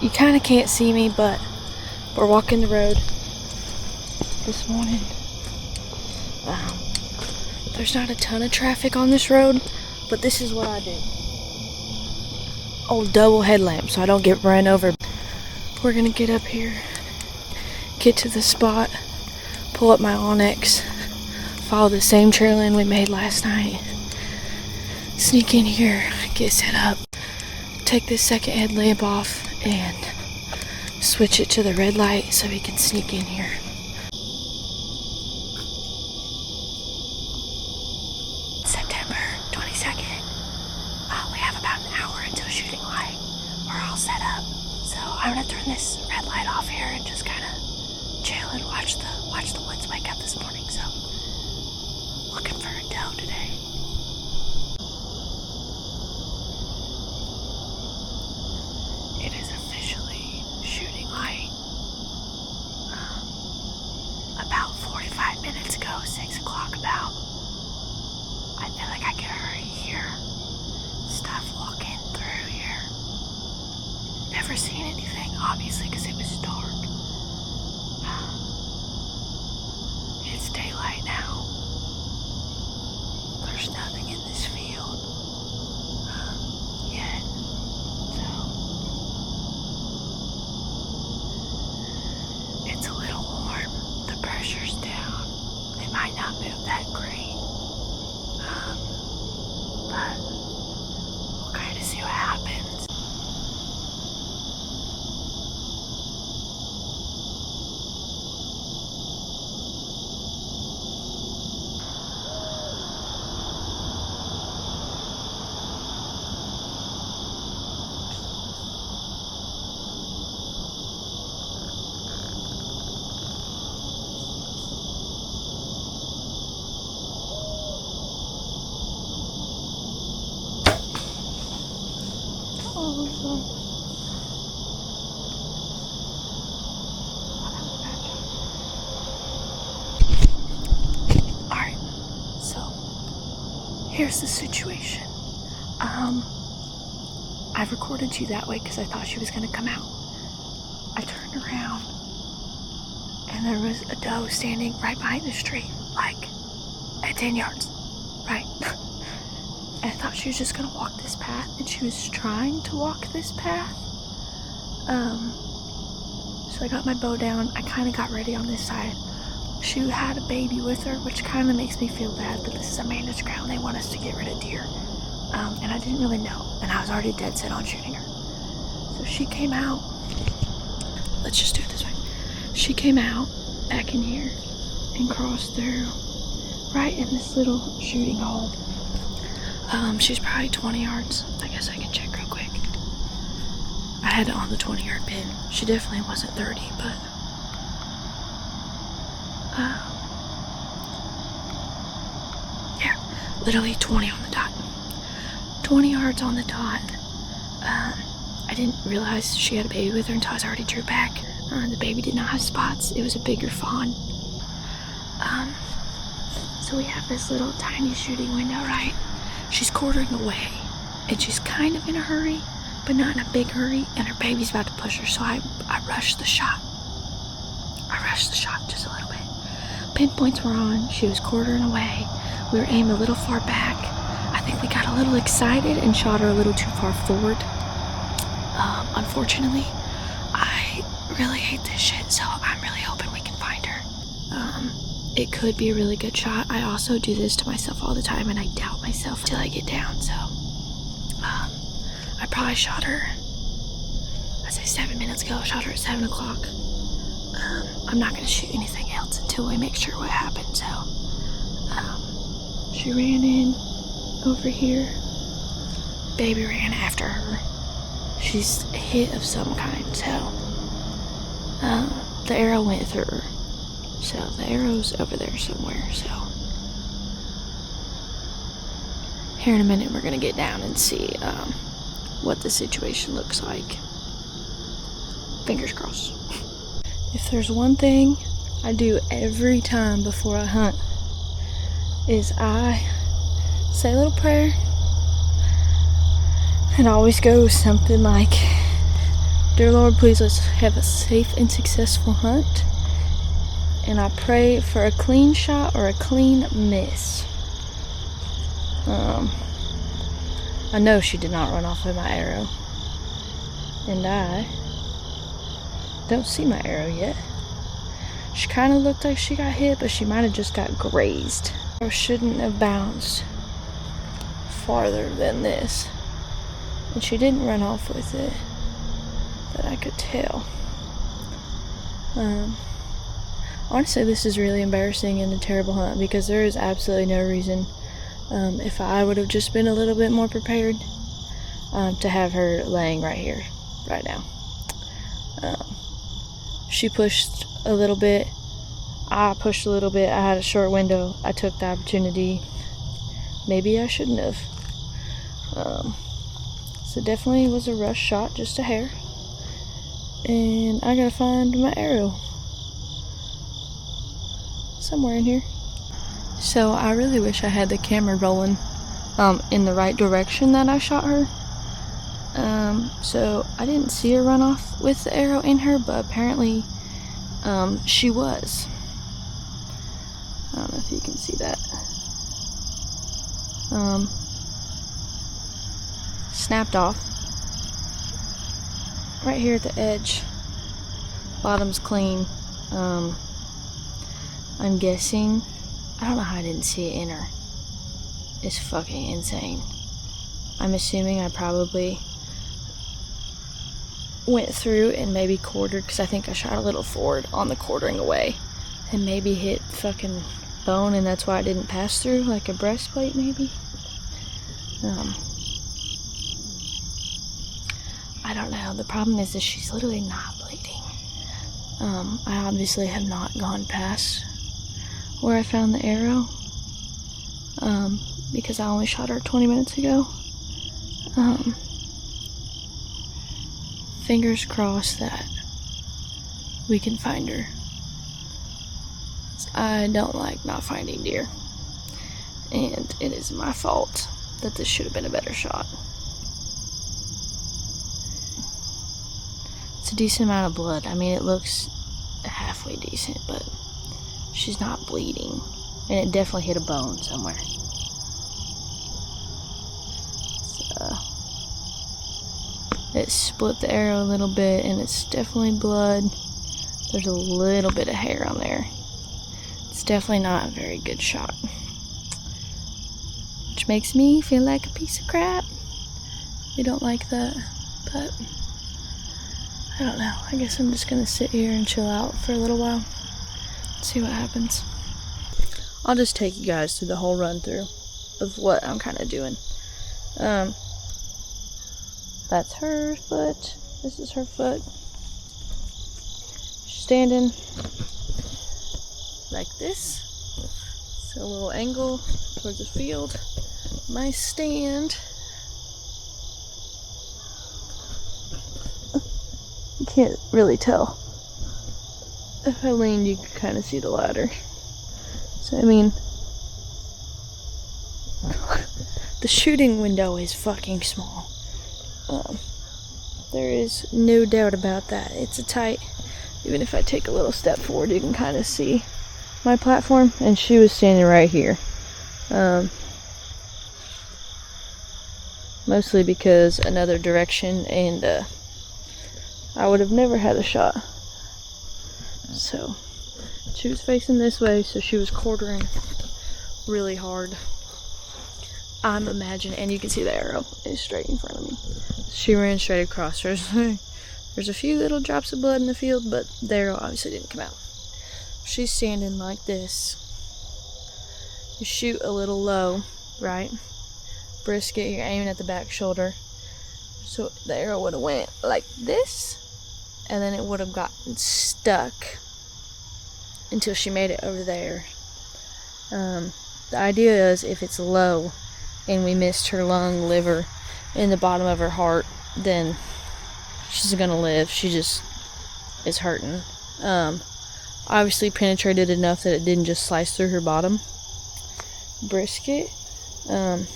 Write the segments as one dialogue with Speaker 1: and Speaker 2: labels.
Speaker 1: You kind of can't see me, but we're walking the road this morning. There's not a ton of traffic on this road, but this is what I do. Old double headlamp so I don't get run over. We're gonna get up here, get to the spot, pull up my Onyx, follow the same trail line we made last night, sneak in here, get set up, take this second headlamp off, and switch it to the red light so we can sneak in here. September 22nd. We have about an hour until shooting light. We're all set up. So I'm gonna turn this red light off here and just kind of chill and watch the woods wake up this morning. So looking for a doe today. It is officially shooting light. About 45 minutes ago, 6 o'clock about. I feel like I could already hear stuff walking through here. Never seen anything, obviously, because it was dark. It's daylight now. There's nothing in this field yet. So it's a little warm. The pressure's down. They might not move that great. But we'll kind of see what happens. Alright, so here's the situation. I recorded you that way because I thought she was going to come out. I turned around and there was a doe standing right behind the tree, like at 10 yards, right? And I thought she was just going to walk this path, and she was trying to walk this path. So I got my bow down. I kind of got ready on this side. She had a baby with her, which kind of makes me feel bad, but this is Amanda's ground. They want us to get rid of deer. And I didn't really know, and I was already dead set on shooting her. So she came out. Let's just do it this way. She came out back in here and crossed through right in this little shooting hole. She's probably 20 yards. I guess I can check real quick. I had it on the 20-yard pin. She definitely wasn't 30, but yeah, literally 20 on the dot. 20 yards on the dot. I didn't realize she had a baby with her until I was already drew back. The baby did not have spots. It was a bigger fawn. So we have this little tiny shooting window, right? She's quartering away, and she's kind of in a hurry, but not in a big hurry, and her baby's about to push her, so I rushed the shot. I rushed the shot just a little bit. Pinpoints were on. She was quartering away. We were aimed a little far back. I think we got a little excited and shot her a little too far forward. Unfortunately, I really hate this shit, so I'm really hoping we can find her. It could be a really good shot. I also do this to myself all the time, and I doubt myself till I get down, so I probably shot her, I'd say 7 minutes ago. I shot her at 7 o'clock. I'm not going to shoot anything else until we make sure what happened, so she ran in over here. Baby ran after her. She's hit of some kind, so the arrow went through her. So the arrow's over there somewhere, so here in a minute we're gonna get down and see what the situation looks like. Fingers crossed. If there's one thing I do every time before I hunt, is I say a little prayer. It always goes something like, Dear Lord, please let's have a safe and successful hunt. And I pray for a clean shot or a clean miss. I know she did not run off with my arrow. And I don't see my arrow yet. She kind of looked like she got hit, but she might have just got grazed. Or shouldn't have bounced farther than this. And she didn't run off with it, that I could tell. Honestly, this is really embarrassing and a terrible hunt because there is absolutely no reason, if I would have just been a little bit more prepared, to have her laying right here, right now. She pushed a little bit. I pushed a little bit. I had a short window. I took the opportunity. Maybe I shouldn't have. So definitely was a rush shot, just a hair. And I gotta find my arrow somewhere in here. So I really wish I had the camera rolling in the right direction that I shot her. So I didn't see her run off with the arrow in her, but apparently she was. I don't know if you can see that. Snapped off right here at the edge. Bottom's clean. I'm guessing, I don't know how I didn't see it in her. It's fucking insane. I'm assuming I probably went through and maybe quartered, because I think I shot a little forward on the quartering away and maybe hit fucking bone, and that's why I didn't pass through, like a breastplate maybe. I don't know. The problem is that she's literally not bleeding. I obviously have not gone past where I found the arrow, because I only shot her 20 minutes ago. Fingers crossed that we can find her. I don't like not finding deer, and it is my fault that this should have been a better shot. It's a decent amount of blood. I mean, it looks halfway decent, but she's not bleeding, and it definitely hit a bone somewhere. So it split the arrow a little bit, and it's definitely blood. There's a little bit of hair on there. It's definitely not a very good shot, which makes me feel like a piece of crap. We don't like that, but I don't know. I guess I'm just gonna sit here and chill out for a little while. See what happens. I'll just take you guys through the whole run through of what I'm kind of doing. That's her foot. This is her foot. She's standing like this. So a little angle towards the field. My stand. You can't really tell. If I leaned, you could kind of see the ladder. So, I mean, the shooting window is fucking small. There is no doubt about that. It's a tight, even if I take a little step forward, you can kind of see my platform, and she was standing right here. Mostly because another direction, and I would have never had a shot. So she was facing this way, so she was quartering really hard. I'm imagining, and you can see the arrow is straight in front of me. She ran straight across. There's a few little drops of blood in the field, but the arrow obviously didn't come out. She's standing like this. You shoot a little low, right? Brisket, you're aiming at the back shoulder. So the arrow would have went like this, and then it would have gotten stuck until she made it over there. The idea is if it's low and we missed her lung, liver, in the bottom of her heart, then she's gonna live. She just is hurting. Obviously penetrated enough that it didn't just slice through her bottom. Brisket, I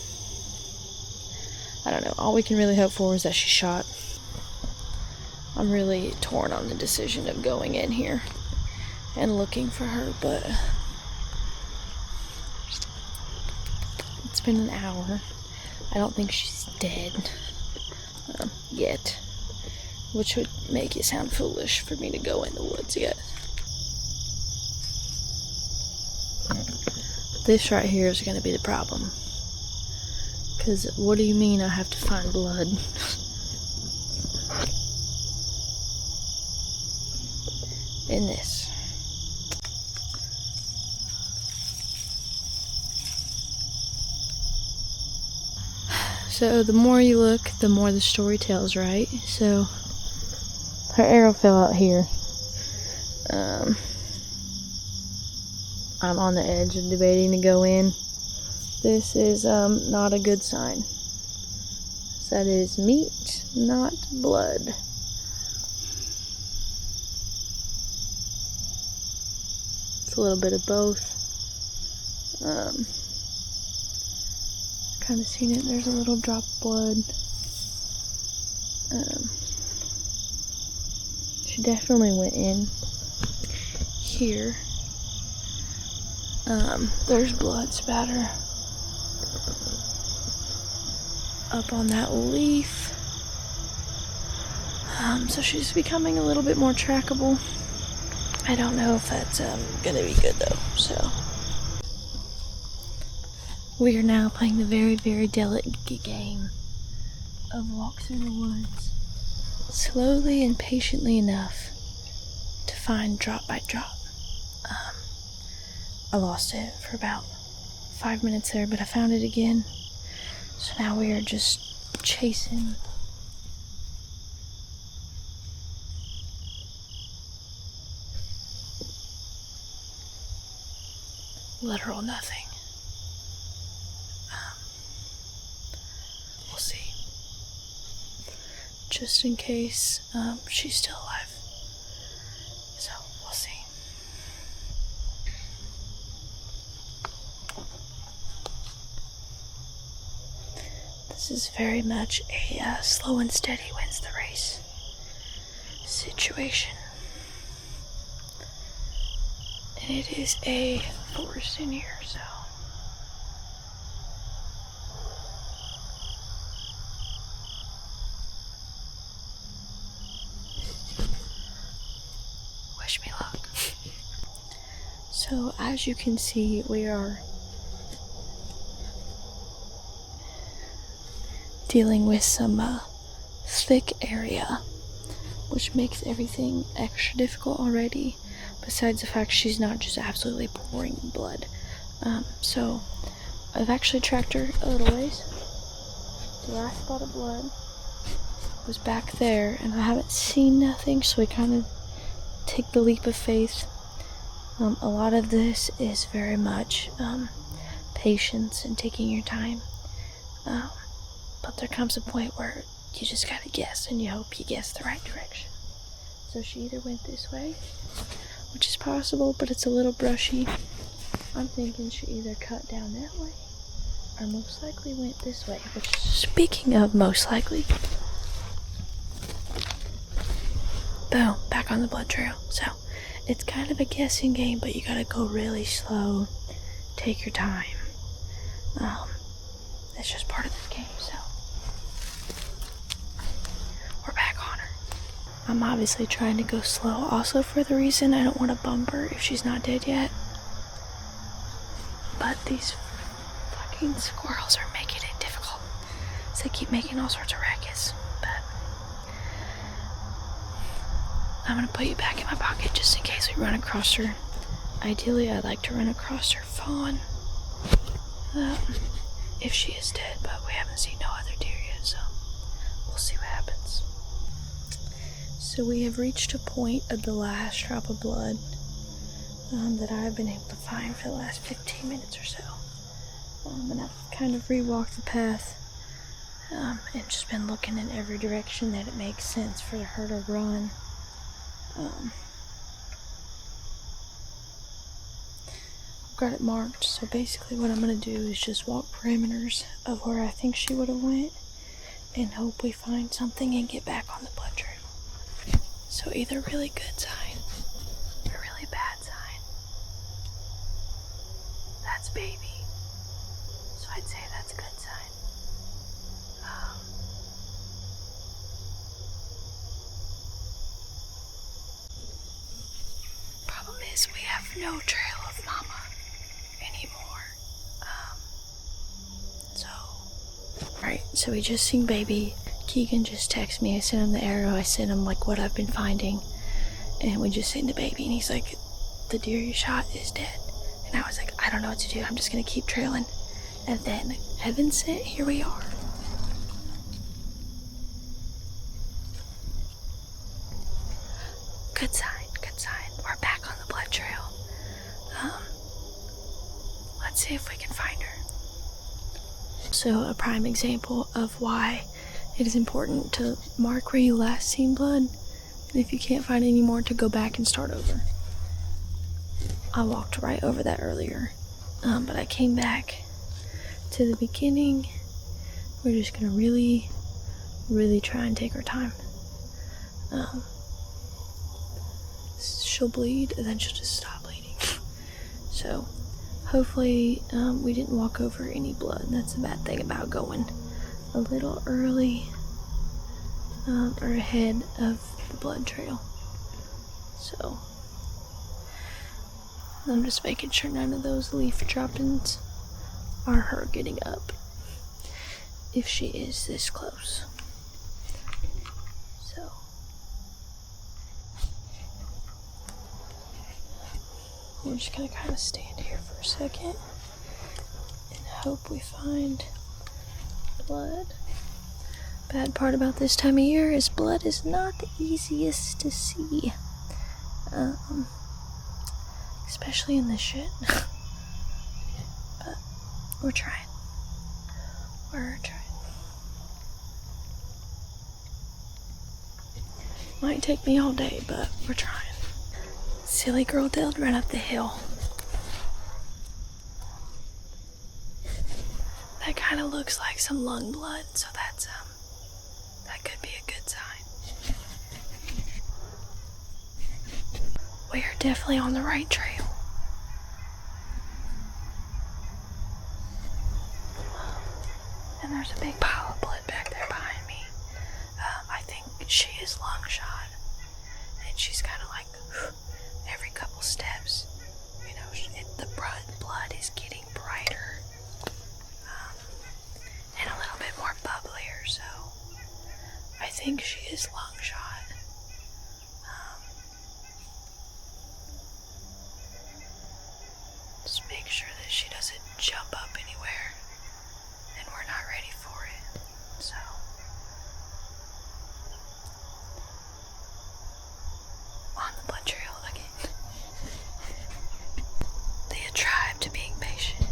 Speaker 1: don't know. All we can really hope for is that she's shot. I'm really torn on the decision of going in here and looking for her, but it's been an hour. I don't think she's dead yet, which would make it sound foolish for me to go in the woods yet. This right here is going to be the problem. Because what do you mean I have to find blood? In this. So the more you look, the more the story tells, right? So her arrow fell out here. I'm on the edge of debating to go in. This is not a good sign. So that is meat, not blood. It's a little bit of both. Kind of seen it. There's a little drop of blood. She definitely went in here. There's blood spatter up on that leaf. So she's becoming a little bit more trackable. I don't know if that's gonna be good though. So we are now playing the very, very delicate game of walk through the woods, slowly and patiently enough to find drop by drop. I lost it for about 5 minutes there, but I found it again. So now we are just chasing literal nothing. We'll see. Just in case she's still alive. So we'll see. This is very much a slow and steady wins the race situation. And it is a forest in here, so. Wish me luck. So, as you can see, we are dealing with some thick area, which makes everything extra difficult already, besides the fact she's not just absolutely pouring blood. So I've actually tracked her a little ways. The last spot of blood was back there, and I haven't seen nothing, so we kind of take the leap of faith. A lot of this is very much patience and taking your time. But there comes a point where you just gotta guess, and you hope you guess the right direction. So she either went this way, which is possible, but it's a little brushy. I'm thinking she either cut down that way, or most likely went this way, which, speaking of most likely, boom, back on the blood trail. So it's kind of a guessing game, but you gotta go really slow, take your time. It's just part of this game, so we're back on her. I'm obviously trying to go slow, also for the reason I don't want to bump her if she's not dead yet. But these fucking squirrels are making it difficult. So they keep making all sorts of rackets. But I'm gonna put you back in my pocket just in case we run across her. Ideally, I'd like to run across her fawn. If she is dead, but we haven't seen no other deer yet, so we'll see what happens. So we have reached a point of the last drop of blood that I've been able to find for the last 15 minutes or so. And I've kind of re-walked the path and just been looking in every direction that it makes sense for her to run. Got it marked, so basically what I'm going to do is just walk perimeters of where I think she would have went and hope we find something and get back on the blood trail. So either really good sign or really bad sign. That's baby. So I'd say that's a good sign. Problem is we have no trail of mama anymore. Right, so we just seen baby. Keegan just texted me. I sent him the arrow. I sent him like what I've been finding. And we just seen the baby, and he's like, the deer you shot is dead. And I was like, I don't know what to do. I'm just gonna keep trailing. And then heaven sent, here we are. Good sign, good sign. We're back on the blood trail. Let's see if we can find her. So a prime example of why it is important to mark where you last seen blood, and if you can't find any more, to go back and start over. I walked right over that earlier, but I came back to the beginning. We're just gonna really, really try and take our time. She'll bleed, and then she'll just stop bleeding. So hopefully we didn't walk over any blood. That's the bad thing about going a little early or ahead of the blood trail. So I'm just making sure none of those leaf droppings are her getting up, if she is this close. So we're just gonna kind of stand here for a second and hope we find blood. Bad part about this time of year is blood is not the easiest to see. Especially in this shit. But we're trying. We're trying. Might take me all day, but we're trying. Silly girl did run up the hill. That kind of looks like some lung blood, so that's that could be a good sign. We are definitely on the right trail. And there's a big pile of blood back there behind me. I think she is lung shot, and she's kind of like every couple steps, you know, the blood is getting brighter and a little bit more bubblier. So I think she is lung shot. Just make sure that she doesn't jump up anywhere and we're not ready for it. So on the blood trail again. They attribe to being patient.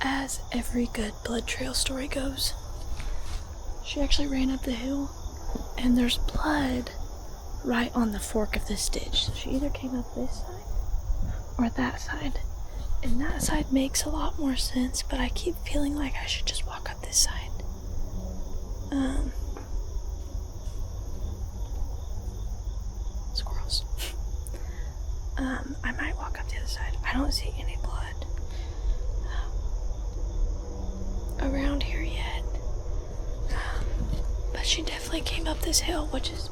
Speaker 1: As every good blood trail story goes, she actually ran up the hill, and there's blood right on the fork of this ditch. So she either came up this side or that side. And that side makes a lot more sense, but I keep feeling like I should just walk up this side. Squirrels. I might walk up the other side. I don't see any blood around here yet. But she definitely came up this hill, which is...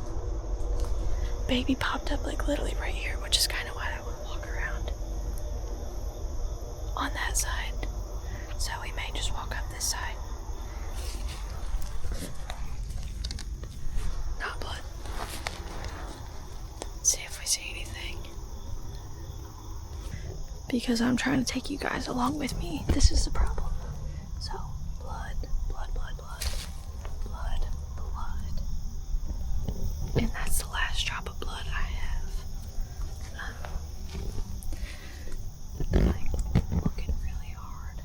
Speaker 1: Baby popped up like literally right here, which is kind of why I want to walk around on that side. So we may just walk up this side. Not blood. See if we see anything. Because I'm trying to take you guys along with me. This is the problem. So, blood, blood, blood, blood, blood, blood. And that's the last drop of blood I have. I'm looking really hard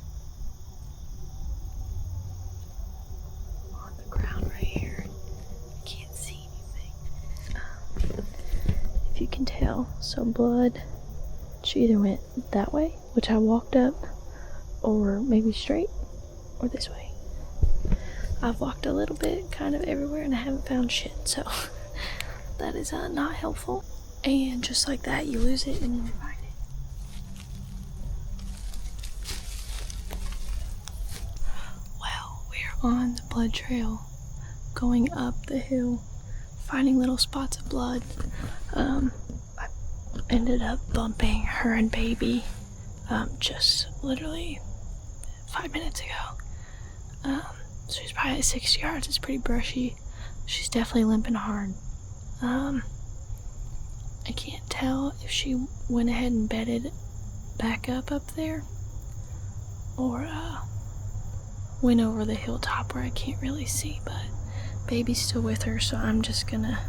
Speaker 1: on the ground right here. I can't see anything. If you can tell, so blood, she either went that way, which I walked up, or maybe straight, or this way. I've walked a little bit, kind of everywhere, and I haven't found shit, so that is not helpful. And just like that, you lose it and then you find it. Well, we're on the blood trail, going up the hill, finding little spots of blood. I ended up bumping her and baby just literally 5 minutes ago. She's probably at 6 yards. It's pretty brushy. She's definitely limping hard. I can't tell if she went ahead and bedded back up there or went over the hilltop where I can't really see, but baby's still with her, so I'm just gonna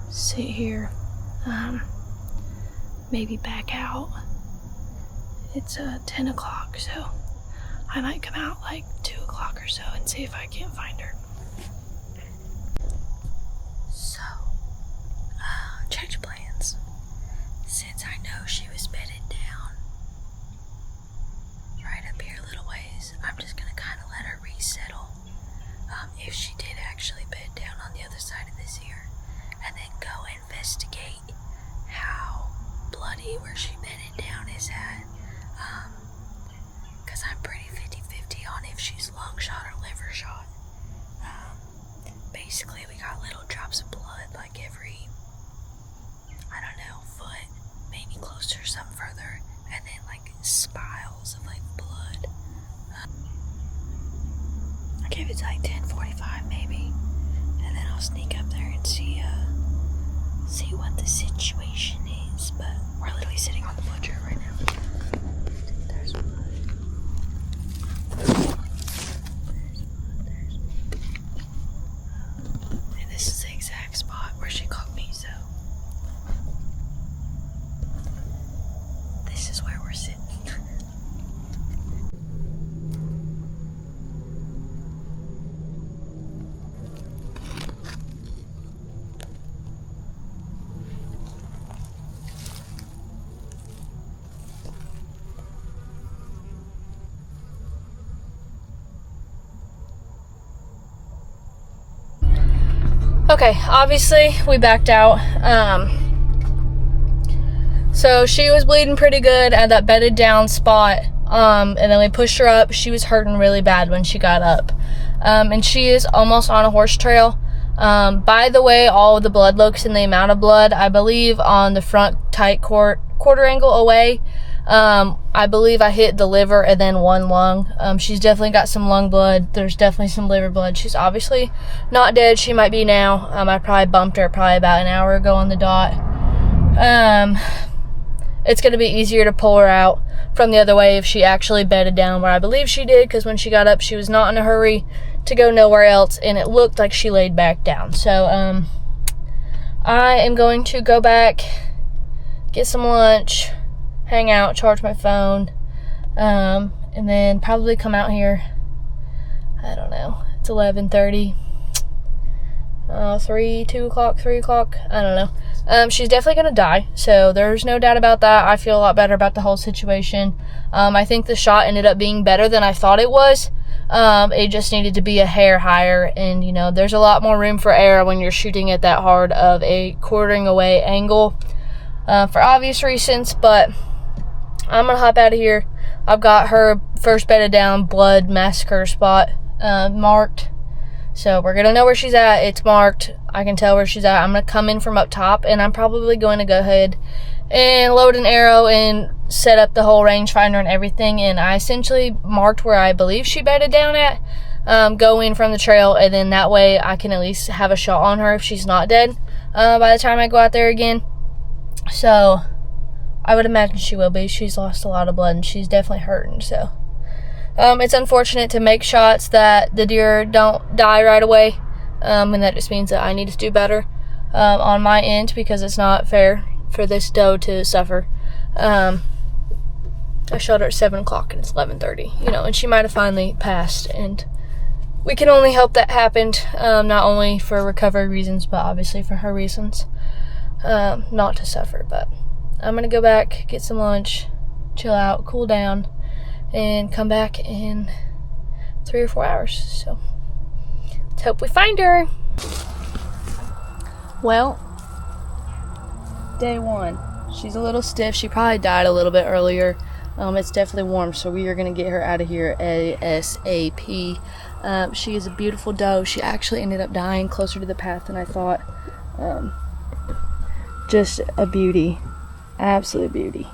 Speaker 1: sit here, maybe back out. It's 10 o'clock, so I might come out like 2 o'clock or so and see if I can't find her. So, change plans. Since I know she was bedded down right up here a little ways, I'm just gonna kind of let her resettle. If she did actually bed down on the other side of this here, and then go investigate how bloody where she bedded down is at. Because I'm pretty 50-50 on if she's lung shot or liver shot. Basically, we got little drops of blood like every, I don't know, foot, maybe closer, some further, and then like spiles of like blood. I give it to like 10:45 maybe, and then I'll sneak up there and see what the situation is. But we're literally sitting on the blood trail right now. There's blood. And this is the exact spot where she caught me, so this is where we're sitting. Okay, obviously we backed out. So she was bleeding pretty good at that bedded down spot. And then we pushed her up. She was hurting really bad when she got up. And she is almost on a horse trail. By the way, all of the blood looks and the amount of blood, I believe on the front tight quarter angle away, I believe I hit the liver and then one lung. She's definitely got some lung blood. There's definitely some liver blood. She's obviously not dead. She might be now. I probably bumped her probably about an hour ago on the dot. It's going to be easier to pull her out from the other way if she actually bedded down where I believe she did, because when she got up, she was not in a hurry to go nowhere else, and it looked like she laid back down. So, I am going to go back, get some lunch, hang out, charge my phone,
Speaker 2: and then probably come out here, I don't know, it's 11:30, 2 o'clock, 3 o'clock, I don't know. She's definitely gonna die, so there's no doubt about that. I feel a lot better about the whole situation. I think the shot ended up being better than I thought it was. It just needed to be a hair higher, and there's a lot more room for error when you're shooting at that hard of a quartering away angle, for obvious reasons. But I'm gonna hop out of here. I've got her first bedded down blood massacre spot marked, so we're gonna know where she's at. It's marked. I can tell where she's at. I'm gonna come in from up top, and I'm probably going to go ahead and load an arrow and set up the whole rangefinder and everything. And I essentially marked where I believe she bedded down at, go in from the trail, and then that way I can at least have a shot on her if she's not dead by the time I go out there again. So I would imagine she will be. She's lost a lot of blood and she's definitely hurting. So it's unfortunate to make shots that the deer don't die right away, and that just means that I need to do better on my end, because it's not fair for this doe to suffer. I shot her at 7 o'clock and it's 11:30, and she might have finally passed, and we can only hope that happened, not only for recovery reasons, but obviously for her reasons, not to suffer. But I'm gonna go back, get some lunch, chill out, cool down, and come back in 3 or 4 hours. So let's hope we find her. Well, day 1. She's a little stiff. She probably died a little bit earlier. It's definitely warm, so we are going to get her out of here ASAP. She is a beautiful doe. She actually ended up dying closer to the path than I thought. Just a beauty. Absolute beauty.